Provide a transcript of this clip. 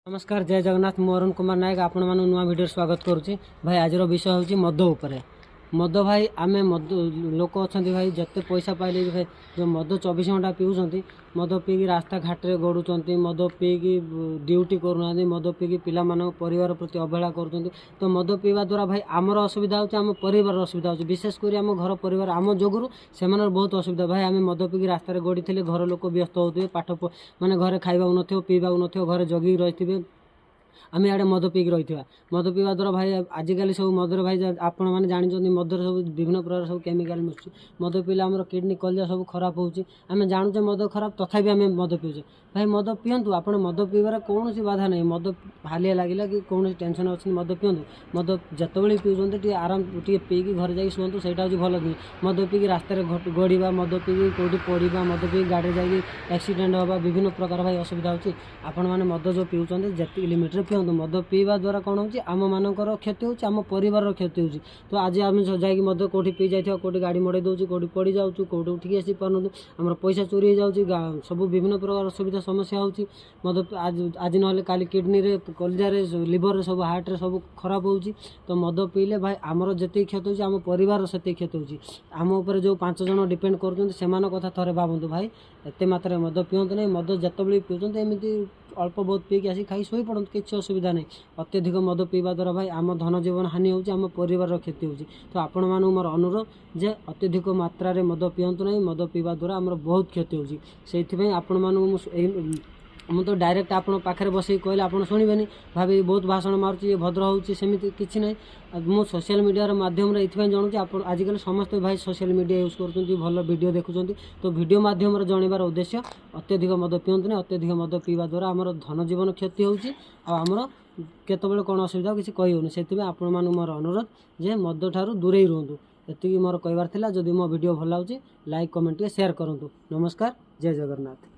नमस्कार जय जगन्नाथ मु अरुण कुमार नायक आपण मानु नुआ वीडियो स्वागत करुच्ची भाई आज विषय हूँ मद उपरे मद भाई आम मद लोक अच्छा भाई जिते पैसा पाइले भाई जो मद 24 घंटा पीऊँच मद पीकी रास्ता घाट में गड़ुंट मद पीकी ड्यूटी करूना मद पीकी पिला परिवार प्रति अवहेला कर तो मद पीवा द्वारा भाई आमर असुविधा होम परिवार असुविधा हो विशेषकर आम घर परिवार आम जोगुरु से बहुत असुविधा भाई आम मद पीकी रास्ता गड़ी थे घर लोक व्यस्त होते पाठ माने घरे खाइबा न पीवा न घरे जगी रही आम इे मद पीक रही मद पीवा द्वारा भाई आजिकल सब मदर भाई आपण मैंने जानते मदर सब विभिन्न प्रकार सब केमिकल मिसुँ मद पीले आम किडनी कलिया सब खराब होमें जानूचे मद खराब तथापि आम मद पीछे भाई मद पींतु आप मद पीबार कौन बाधा नहीं मद हालिया लगे कि कौन टेंशन अच्छी मद पींतु मद जिते पीऊँ आराम टे पीकी घर जाकि शुंतु से भल नुहे मद पीकी रास्त गड़ा मद पीकी कौटी पड़ा मद पीकी गाड़ी जाकि एक्सीडेंट हवा विभिन्न प्रकार भाई असुविधा होती आपण मैंने मद जो पीऊँ जी लिमिट्रे पींतु मद पीवा द्वारा कौन हो आम मानकर क्षति होम परिवार क्षति हो तो आज आम जाकि मद कौटी पी जाइए कौटी गाड़ी मड़े दूसरी कौटी पड़ जाऊँ कौटी उठिक आसी पार्न आम पैसा चोरी हो जाऊँगी सब विभिन्न प्रकार असुविधा समस्या होची मद आज ना काली किडनी रे कलिजार लिवर सब हार्ट रे सब खराब होची तो मद पीले भाई आमर जिते क्षति होची आम परिवार से क्षति होची आम उपर जो 5 जन डिपेंड कर कथा थरे भावतु भाई एत मात्रा मद पींतु नहीं मद जिते पीऊँ एमती अल्प बहुत पीक आसी खाई शोई पड़त किसी असुविधा नहीं अत्यधिक मद पीवा द्वारा भाई आम धन जीवन हानि होची आम परिवार क्षति होची तो आपण मानू मोर अनुरोध जे अत्यधिक मात्रा रे मद पींतु नहीं मद पीवा द्वारा आमर बहुत क्षति होची से आपण मानू मुझे तो डायरेक्ट आप पाखे बस कहले आप शुणे भाभी बहुत भाषण मार्च ये भद्र होमती किसी ना मु सोशल मीडिया माध्यम ये जनाऊँ आप आजिकल समस्त भाई सोशल मीडिया यूज कर भल वीडियो देखुं तो वीडियो माध्यम जानवर उद्देश्य अत्यधिक मद पींतु नहीं अत्यधिक मद पीवा द्वारा आमर धन जीवन क्षति होमर केतबेले कौन असुविधा किसी कहीहनी से आपण मोर अनुरोध जे मद ठारू दूरे रुहतु एति मोर कहबार थिला जदि मो वीडियो भल लाଗୁଛି लाइक कमेंट शेयर करूँ नमस्कार जय जगन्नाथ।